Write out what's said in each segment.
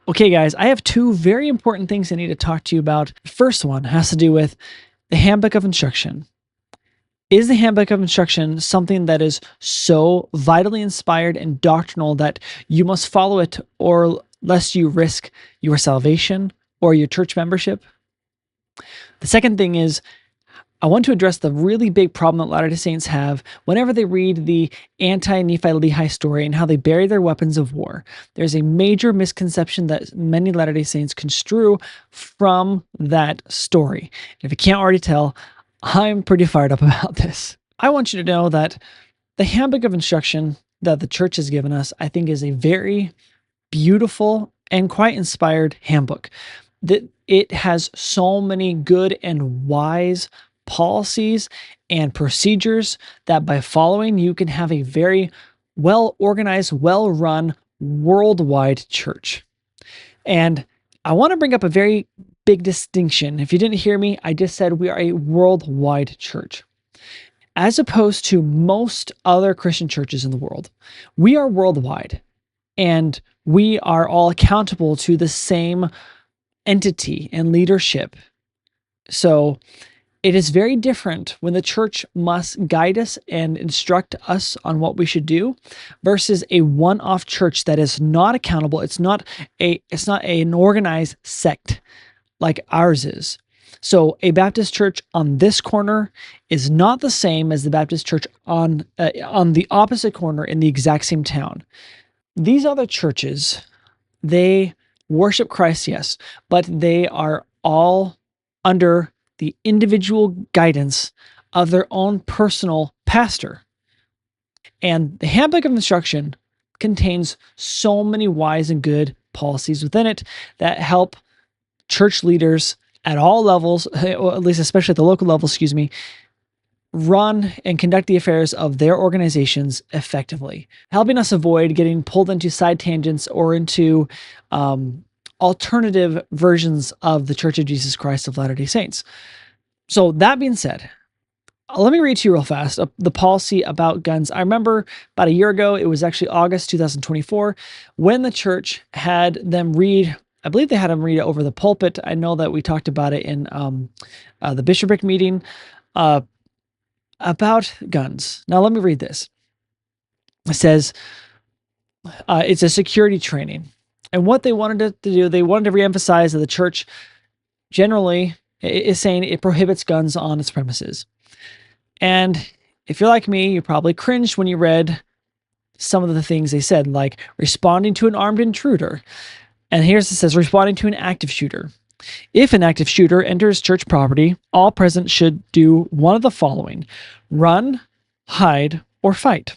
Okay, guys, I have two very important things I need to talk to you about. The first one has to do with the Handbook of Instruction. Is the Handbook of Instruction something that is so vitally inspired and doctrinal that you must follow it, or lest you risk your salvation or your church membership? The second thing is, I want to address the really big problem that Latter-day Saints have whenever they read the Anti-Nephi-Lehi story and how they bury their weapons of war. There's a major misconception that many Latter-day Saints construe from that story. If you can't already tell, I'm pretty fired up about this. I want you to know that the Handbook of Instruction that the church has given us, I think, is a very beautiful and quite inspired handbook. That it has so many good and wise policies and procedures that by following, you can have a very well organized, well run worldwide church. And I want to bring up a very big distinction. If you didn't hear me, I just said we are a worldwide church. As opposed to most other Christian churches in the world, we are worldwide and we are all accountable to the same entity and leadership. So it is very different when the church must guide us and instruct us on what we should do versus a one-off church that is not accountable. It's not an organized sect like ours is. So a Baptist church on this corner is not the same as the Baptist church on the opposite corner in the exact same town. These other churches, they worship Christ, yes, but they are all under the individual guidance of their own personal pastor. And the Handbook of Instruction contains so many wise and good policies within it that help church leaders at all levels, or at least especially at the local level, run and conduct the affairs of their organizations effectively, helping us avoid getting pulled into side tangents or into alternative versions of the Church of Jesus Christ of Latter-day Saints. So that being said, let me read to you real fast the policy about guns. I remember about a year ago, it was actually August 2024, when the church had them read, I believe they had them read it over the pulpit. I know that we talked about it in the bishopric meeting about guns. Now let me read this. It says, it's a security training. And what they wanted to do, they wanted to reemphasize that the church generally is saying it prohibits guns on its premises. And if you're like me, you probably cringed when you read some of the things they said, like responding to an armed intruder. And here's it says, responding to an active shooter. If an active shooter enters church property, all present should do one of the following: run, hide, or fight.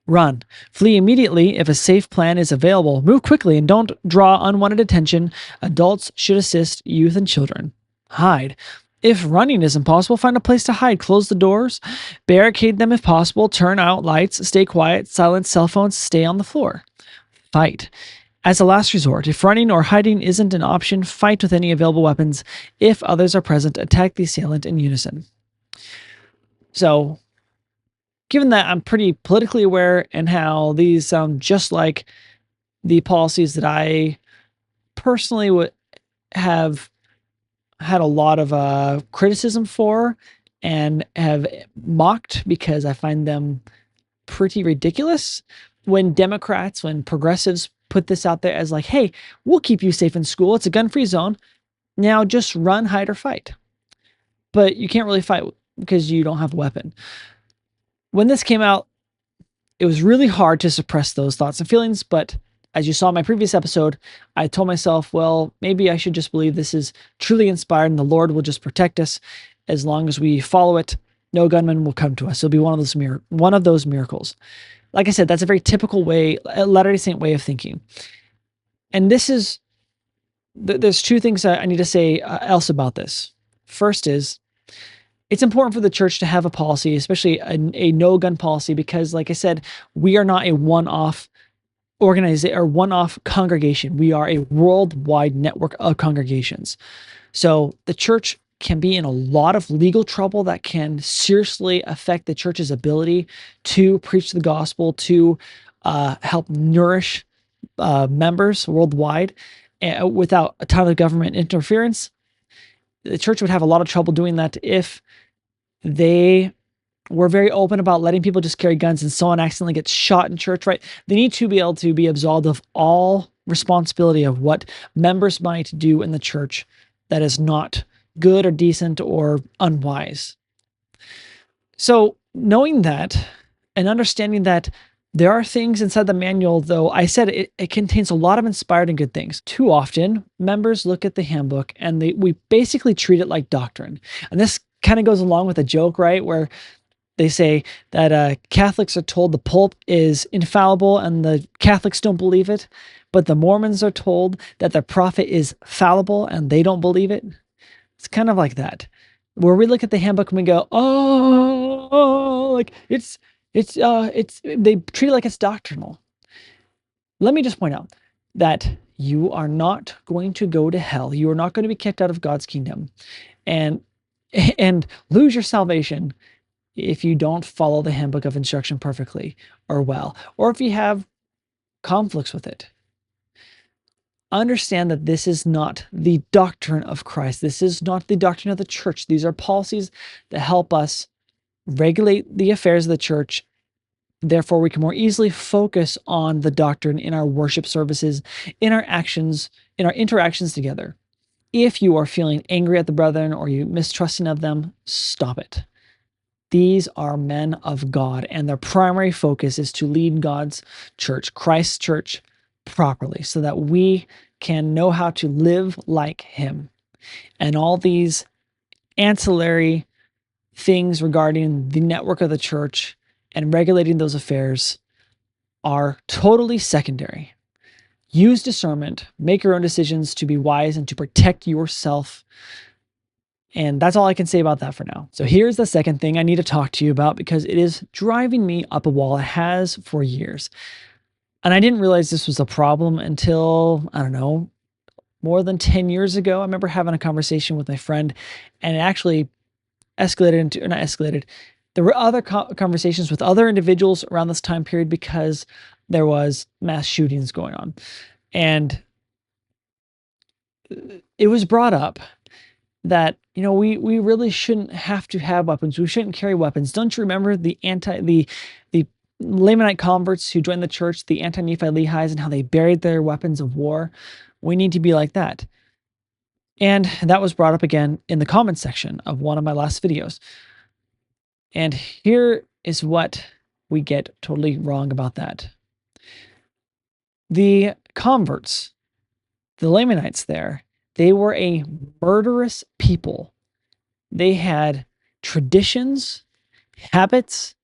Run. Flee immediately if a safe plan is available. Move quickly and don't draw unwanted attention. Adults should assist youth and children. Hide. If running is impossible, find a place to hide. Close the doors. Barricade them if possible. Turn out lights. Stay quiet. Silence cell phones. Stay on the floor. Fight. As a last resort, if running or hiding isn't an option, fight with any available weapons. If others are present, attack the assailant in unison. So, given that I'm pretty politically aware and how these sound just like the policies that I personally would have had a lot of criticism for and have mocked because I find them pretty ridiculous, when progressives put this out there as like, hey, we'll keep you safe in school. It's a gun-free zone. Now just run, hide, or fight. But you can't really fight because you don't have a weapon. When this came out, it was really hard to suppress those thoughts and feelings, but as you saw in my previous episode, I told myself, well, maybe I should just believe this is truly inspired and the Lord will just protect us as long as we follow it. No gunman will come to us. It'll be one of those miracles. Like I said, that's a very typical way, a Latter-day Saint way of thinking. And there's two things I need to say else about this. First is, it's important for the church to have a policy, especially a no-gun policy, because like I said, we are not a one-off organization or one-off congregation. We are a worldwide network of congregations. So the church can be in a lot of legal trouble that can seriously affect the church's ability to preach the gospel, to help nourish members worldwide without a ton of government interference. The church would have a lot of trouble doing that if they were very open about letting people just carry guns and someone accidentally gets shot in church, right? They need to be able to be absolved of all responsibility of what members might do in the church that is not good or decent or unwise. So knowing that and understanding that there are things inside the manual, though I said it contains a lot of inspired and good things. Too often, members look at the handbook and we basically treat it like doctrine. And this kind of goes along with a joke, right? Where they say that Catholics are told the Pope is infallible and the Catholics don't believe it, but the Mormons are told that the prophet is fallible and they don't believe it. It's kind of like that, where we look at the handbook and we go, oh, like they treat it like it's doctrinal. Let me just point out that you are not going to go to hell. You are not going to be kicked out of God's kingdom and lose your salvation if you don't follow the handbook of instruction perfectly or well, or if you have conflicts with it. Understand that this is not the doctrine of Christ. This is not the doctrine of the church. These are policies that help us regulate the affairs of the church. Therefore, we can more easily focus on the doctrine in our worship services, in our actions, in our interactions together. If you are feeling angry at the brethren or you mistrusting of them, stop it. These are men of God, and their primary focus is to lead God's church, Christ's church, properly so that we can know how to live like him. And all these ancillary things regarding the network of the church and regulating those affairs are totally secondary. Use discernment, make your own decisions to be wise and to protect yourself. And that's all I can say about that for now. So here's the second thing I need to talk to you about because it is driving me up a wall. It has for years. And I didn't realize this was a problem until, I don't know, more than 10 years ago. I remember having a conversation with my friend and it actually escalated into, or not escalated, there were other conversations with other individuals around this time period because there was mass shootings going on. And it was brought up that, you know, we really shouldn't have to have weapons. We shouldn't carry weapons. Don't you remember the Lamanite converts who joined the church, the Anti-Nephi-Lehies, and how they buried their weapons of war? We need to be like that. And that was brought up again in the comments section of one of my last videos. And here is what we get totally wrong about that. The converts, the Lamanites there, they were a murderous people. They had traditions, habits,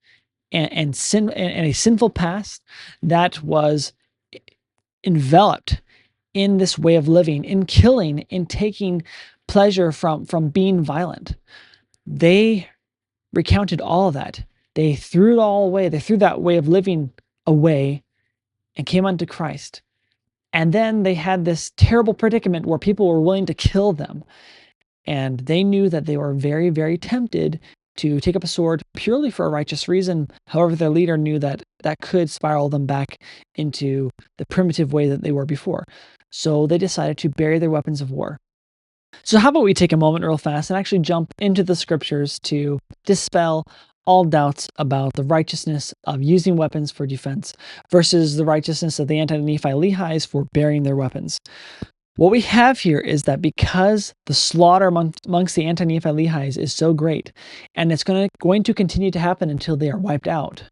and a sinful past that was enveloped in this way of living, in killing, in taking pleasure from being violent. They recounted all of that. They threw it all away. They threw that way of living away and came unto Christ. And then they had this terrible predicament where people were willing to kill them. And they knew that they were very, very tempted to take up a sword purely for a righteous reason. However, their leader knew that that could spiral them back into the primitive way that they were before. So they decided to bury their weapons of war. So how about we take a moment real fast and actually jump into the scriptures to dispel all doubts about the righteousness of using weapons for defense versus the righteousness of the Anti-Nephi-Lehies for burying their weapons. What we have here is that because the slaughter amongst the Anti-Nephi-Lehies is so great, and it's going to continue to happen until they are wiped out,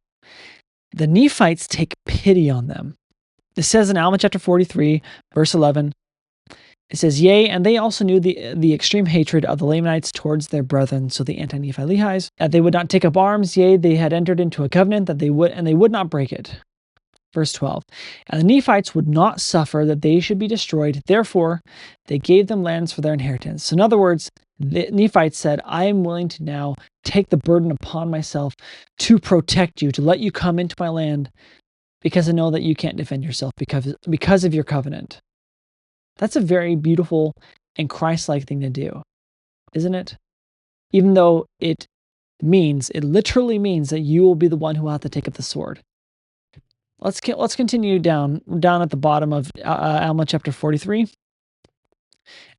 the Nephites take pity on them. It says in Alma chapter 43, verse 11, it says, "Yea, and they also knew the extreme hatred of the Lamanites towards their brethren, so the Anti-Nephi-Lehies, that they would not take up arms, yea, they had entered into a covenant that they would not break it." Verse 12, "And the Nephites would not suffer that they should be destroyed, therefore they gave them lands for their inheritance." So in other words, the Nephites said, I am willing to now take the burden upon myself to protect you, to let you come into my land, because I know that you can't defend yourself because of your covenant. That's a very beautiful and Christ-like thing to do, isn't it? Even though it literally means that you will be the one who will have to take up the sword. Let's continue down at the bottom of Alma chapter 43.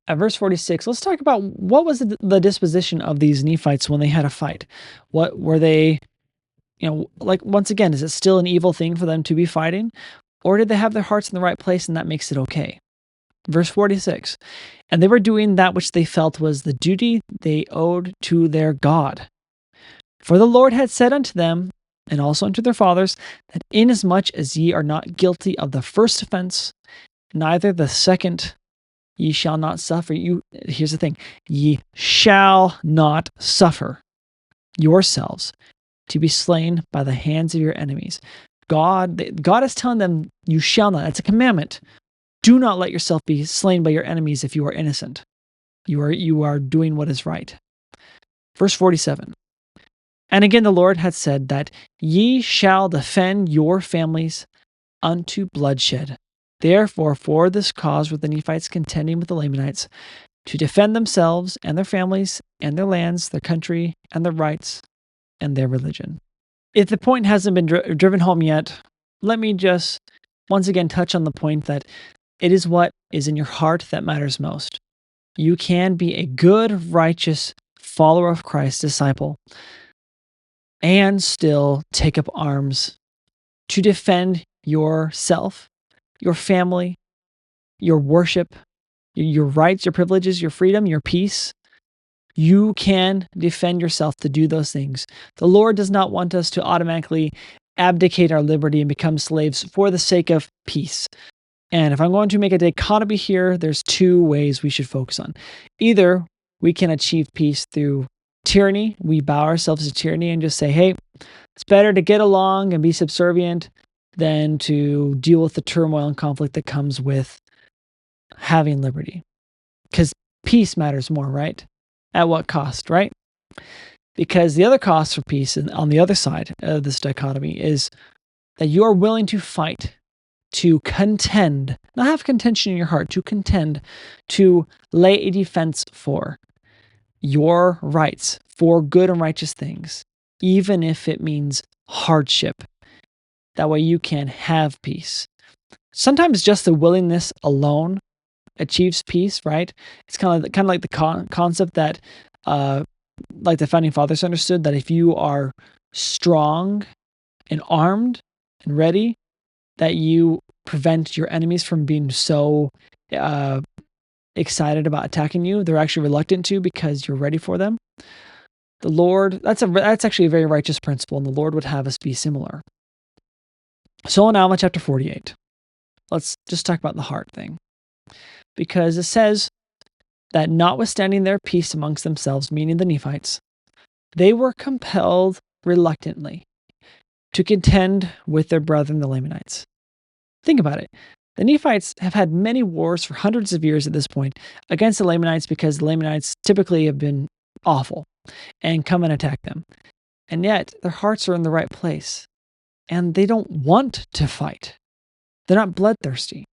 At verse 46, let's talk about what was the disposition of these Nephites when they had a fight. What were they, like, once again, is it still an evil thing for them to be fighting? Or did they have their hearts in the right place and that makes it okay? Verse 46, and they were doing that which they felt was the duty they owed to their God. For the Lord had said unto them, and also unto their fathers, that inasmuch as ye are not guilty of the first offense, neither the second, ye shall not suffer. Here's the thing, ye shall not suffer yourselves to be slain by the hands of your enemies. God is telling them, you shall not. That's a commandment. Do not let yourself be slain by your enemies if you are innocent. You are doing what is right. Verse 47. And again the Lord had said that ye shall defend your families unto bloodshed. Therefore, for this cause were the Nephites contending with the Lamanites, to defend themselves and their families and their lands, their country and their rights and their religion. If the point hasn't been driven home yet, let me just once again touch on the point that it is what is in your heart that matters most. You can be a good, righteous follower of Christ, disciple, and still take up arms to defend yourself, your family, your worship, your rights, your privileges, your freedom, your peace. You can defend yourself to do those things. The Lord does not want us to automatically abdicate our liberty and become slaves for the sake of peace. And if I'm going to make a dichotomy here, there's two ways we should focus on. Either we can achieve peace through tyranny. We bow ourselves to tyranny and just say, hey, it's better to get along and be subservient than to deal with the turmoil and conflict that comes with having liberty. Because peace matters more, right? At what cost, right? Because the other cost for peace on the other side of this dichotomy is that you are willing to fight, to contend, not have contention in your heart, to contend, to lay a defense for your rights, for good and righteous things, even if it means hardship. That way you can have peace. Sometimes just the willingness alone achieves peace, right? It's kind of like the concept that like the founding fathers understood, that if you are strong and armed and ready, that you prevent your enemies from being so excited about attacking you. They're actually reluctant to because you're ready for them. The Lord, that's actually a very righteous principle, and the Lord would have us be similar. So in Alma chapter 48, let's just talk about the heart thing. Because it says that notwithstanding their peace amongst themselves, meaning the Nephites, they were compelled reluctantly to contend with their brethren, the Lamanites. Think about it. The Nephites have had many wars for hundreds of years at this point against the Lamanites because the Lamanites typically have been awful and come and attack them. And yet their hearts are in the right place and they don't want to fight. They're not bloodthirsty.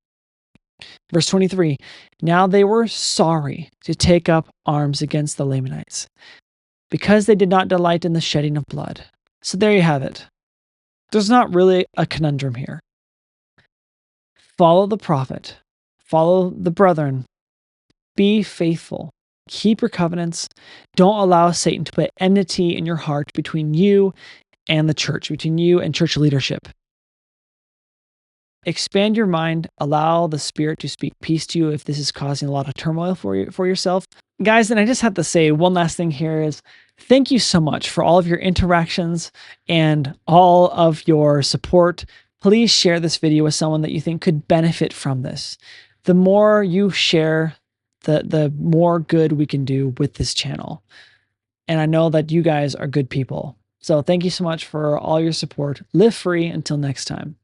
Verse 23, now they were sorry to take up arms against the Lamanites because they did not delight in the shedding of blood. So there you have it. There's not really a conundrum here. Follow the prophet, follow the brethren, be faithful, keep your covenants. Don't allow Satan to put enmity in your heart between you and the church, between you and church leadership. Expand your mind, allow the Spirit to speak peace to you if this is causing a lot of turmoil for yourself. Guys, and I just have to say one last thing here is thank you so much for all of your interactions and all of your support. Please share this video with someone that you think could benefit from this. The more you share, the more good we can do with this channel. And I know that you guys are good people. So thank you so much for all your support. Live free until next time.